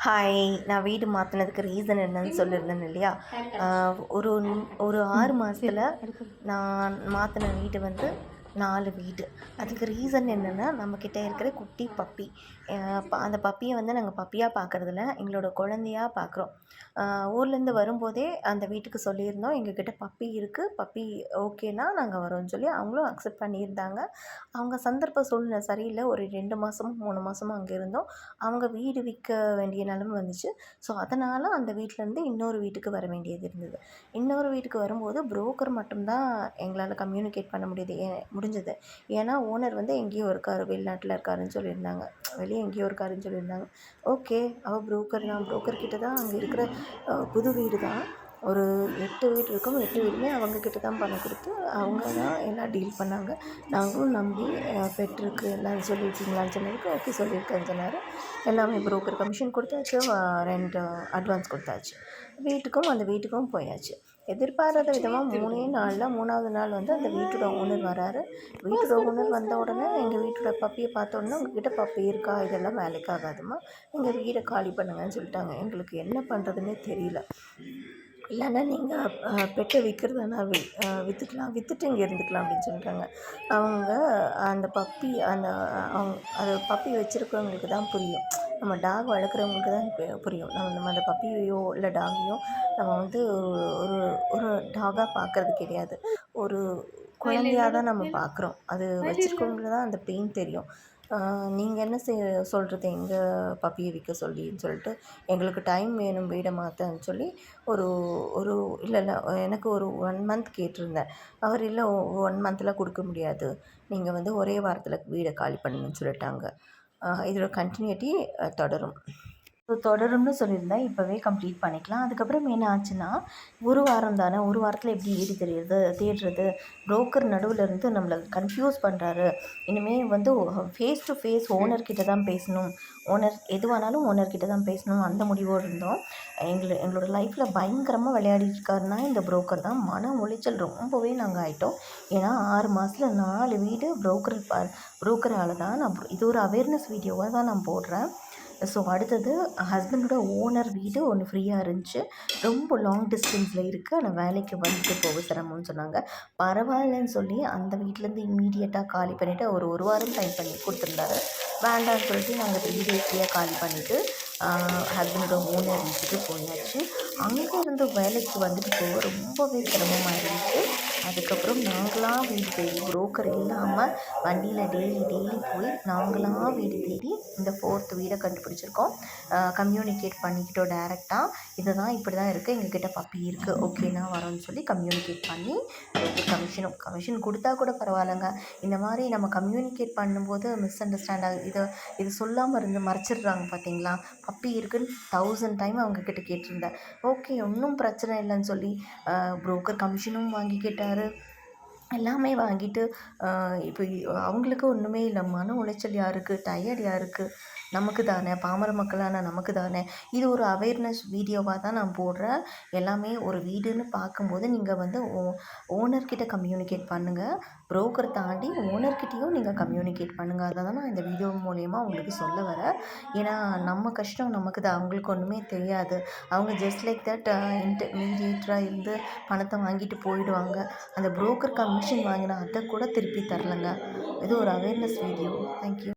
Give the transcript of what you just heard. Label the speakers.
Speaker 1: Hi. நான் வீடு மாற்றினதுக்கு reason என்னன்னு சொல்லியிருந்தேன் இல்லையா? ஒரு ஒரு 6 மாதத்தில் நான் மாற்றின வீடு வந்து 4 வீடு. அதுக்கு ரீசன் என்னென்னா, நம்மக்கிட்ட இருக்கிற குட்டி பப்பி. அந்த பப்பியை வந்து நாங்கள் பப்பியாக பார்க்குறதில்ல, எங்களோட குழந்தையா பார்க்குறோம். ஊர்லேருந்து வரும்போதே அந்த வீட்டுக்கு சொல்லியிருந்தோம், எங்கக்கிட்ட பப்பி இருக்குது, பப்பி ஓகேனா நாங்கள் வரோம்னு சொல்லி அவங்களும் அக்செப்ட் பண்ணியிருந்தாங்க. அவங்க சந்தர்ப்ப சூழ்நிலை சரியில்லை. ஒரு 2 மாதமும் 3 மாதமும் அங்கே இருந்தோம். அவங்க வீடு விற்க வேண்டிய நிலைமை வந்துச்சு. ஸோ அதனால் அந்த வீட்டிலேருந்து இன்னொரு வீட்டுக்கு வர வேண்டியது இருந்தது. இன்னொரு வீட்டுக்கு வரும்போது புரோக்கர் மட்டும்தான் எங்களால் கம்யூனிகேட் பண்ண முடிஞ்சது. ஏன்னா ஓனர் வந்து எங்கேயோ இருக்கார், வெளிநாட்டில் இருக்காருன்னு சொல்லியிருந்தாங்க, வெளியே எங்கேயோ இருக்காருன்னு சொல்லியிருந்தாங்க. ஓகே, அவள் புரோக்கர் தான், புரோக்கர்கிட்ட தான் அங்கே இருக்கிற புது வீடு தான். ஒரு 8 வீடு இருக்கும். 8 வீடுமே அவங்கக்கிட்ட தான் பணம் கொடுத்து அவங்க தான் எல்லாம் டீல் பண்ணாங்க. நாங்களும் நம்பி பெட்ருக்கு எல்லாம் சொல்லியிருக்கீங்களான்னு சொன்னதுக்கு ஓகே சொல்லியிருக்கேன்னு சொன்னார். எல்லாமே புரோக்கர் கமிஷன் கொடுத்தாச்சு, ரெண்ட் அட்வான்ஸ் கொடுத்தாச்சு. அந்த வீட்டுக்கும் போயாச்சு. எதிர்பாராத விதமாக 3 நாளில் 3வது நாள் வந்து அந்த வீட்டோட ஓனர் வராரு. வீட்டோட ஓனர் வந்த உடனே எங்கள் வீட்டோட பப்பியை பார்த்த உடனே உங்ககிட்ட பப்பி இருக்கா, இதெல்லாம் வேலைக்கு ஆகாதுமா, எங்கள் வீடை காலி பண்ணுங்கன்னு சொல்லிட்டாங்க. எங்களுக்கு என்ன பண்ணுறதுன்னே தெரியல. இல்லைன்னா நீங்கள் பெட்டை விற்கிறதுனா விற்றுக்கலாம், விற்றுட்டு இங்கே இருந்துக்கலாம் அப்படின்னு சொல்லிட்டாங்க. அவங்க அந்த பப்பி அது பப்பி வச்சுருக்கவங்களுக்கு தான் புரியும். நம்ம டாக் வளர்க்குறவங்களுக்கு தான் புரியும். நம்ம அந்த பப்பியையோ இல்லை டாகையோ நம்ம வந்து ஒரு ஒரு டாகாக பார்க்குறது கிடையாது. ஒரு குழந்தையாக தான் நம்ம பார்க்குறோம். அது வச்சுருக்கவங்களுக்கு தான் அந்த பெயின் தெரியும். நீங்கள் என்ன சொல்கிறது, எங்கள் பப்பியை விற்க சொல்லின்னு சொல்லிட்டு எங்களுக்கு டைம் வேணும் வீடை மாற்றன்னு சொல்லி ஒரு ஒரு இல்லை எனக்கு ஒரு 1 மந்த் கேட்டிருந்தேன். அவர் இல்லை 1 மந்தில் கொடுக்க முடியாது, நீங்கள் வந்து ஒரே வாரத்தில் வீடை காலி பண்ணுங்கன்னு சொல்லிட்டாங்க. இதோட கண்டினியூட்டி தொடரும். தொடரும்னு சொல்லியிருந்தேன். இப்போவே கம்ப்ளீட் பண்ணிக்கலாம். அதுக்கப்புறம் என்ன ஆச்சுன்னா, ஒரு வாரம் தானே, ஒரு வாரத்தில் எப்படி வீடு தேடுறது, புரோக்கர் நடுவில் இருந்து நம்மளை கன்ஃப்யூஸ் பண்ணுறாரு. இனிமேல் வந்து ஃபேஸ் டு ஃபேஸ் ஓனர்கிட்ட தான் பேசணும், ஓனர் எதுவானாலும் ஓனர்கிட்ட தான் பேசணும், அந்த முடிவோடு இருந்தோம். எங்களோட லைஃப்பில் பயங்கரமாக விளையாடிட்டு இருக்காருன்னா இந்த புரோக்கர் தான். மன உளைச்சல் ரொம்பவே நாங்கள் ஆகிட்டோம். ஏன்னா 6 மாதத்தில் 4 வீடு புரோக்கரால் தான் இது ஒரு அவேர்னஸ் வீடியோவாக தான் நான் போடுறேன். ஸோ அடுத்தது ஹஸ்பண்டோட ஓனர் வீடு ஒன்று ஃப்ரீயாக இருந்துச்சு. ரொம்ப லாங் டிஸ்டன்ஸில் இருக்குது, ஆனால் வேலைக்கு வந்துட்டு போக சிரமம்னு சொன்னாங்க. பரவாயில்லன்னு சொல்லி அந்த வீட்டிலேருந்து இம்மீடியட்டாக காலி பண்ணிவிட்டு ஒரு வாரம் டைம் பண்ணி கொடுத்துருந்தாரு. வேண்டான்னு சொல்லிட்டு நாங்கள் 3 டேஸ்லேயே காலி பண்ணிவிட்டு ஹஸ்பண்டோட ஓனர் வீட்டுக்கு போயாச்சு. அங்கேருந்து வேலைக்கு வந்துட்டு போக ரொம்பவே சிரமமாக இருந்துச்சு. அதுக்கப்புறம் நாங்களாக வீடு தேடி, புரோக்கர் இல்லாமல் வண்டியில் டெய்லி போய் நாங்களாக வீடு தேடி இந்த 4th வீடை கண்டுபிடிச்சிருக்கோம். கம்யூனிகேட் பண்ணிக்கிட்டோம் டேரெக்டாக. இது தான் இப்படி தான் இருக்குது, எங்ககிட்ட பப்பி இருக்குது, ஓகேனா வரோன்னு சொல்லி கம்யூனிகேட் பண்ணி கமிஷன் கொடுத்தா கூட பரவாயில்லைங்க. இந்த மாதிரி நம்ம கம்யூனிகேட் பண்ணும்போது மிஸ் அண்டர்ஸ்டாண்ட் ஆகுது. இது சொல்லாமல் இருந்து மறைச்சிடுறாங்க பார்த்தீங்களா. பப்பி இருக்குன்னு 1000 டைம் அவங்கக்கிட்ட கேட்டிருந்தேன். ஓகே, ஒன்றும் பிரச்சனை இல்லைன்னு சொல்லி புரோக்கர் கமிஷனும் வாங்கிக்கிட்டார். எல்லாமே வாங்கிட்டு இப்போ அவங்களுக்கு ஒன்றுமே இல்லை. மன உளைச்சல் யாருக்கு, டயர்ட் யாருக்கு, நமக்கு தானே, பாமர மக்களான நமக்கு தானே. இது ஒரு அவேர்னஸ் வீடியோவாக தான் நான் போடுறேன். எல்லாமே ஒரு வீடுன்னு பார்க்கும்போது நீங்கள் வந்து ஓனர்கிட்ட கம்யூனிகேட் பண்ணுங்கள். புரோக்கர் தாண்டி ஓனர்கிட்டையும் நீங்கள் கம்யூனிகேட் பண்ணுங்கள். அதை தான் நான் இந்த வீடியோ மூலயமா உங்களுக்கு சொல்ல வரேன். ஏன்னா நம்ம கஷ்டம் நமக்கு தான், அவங்களுக்கு ஒன்றுமே தெரியாது. அவங்க ஜஸ்ட் லைக் தட் மீடியேட்டராக இருந்து பணத்தை வாங்கிட்டு போயிடுவாங்க. அந்த புரோக்கர் கமிஷன் வாங்கினா அதை கூட திருப்பி தரலைங்க. இது ஒரு அவேர்னஸ் வீடியோ. தேங்க்யூ.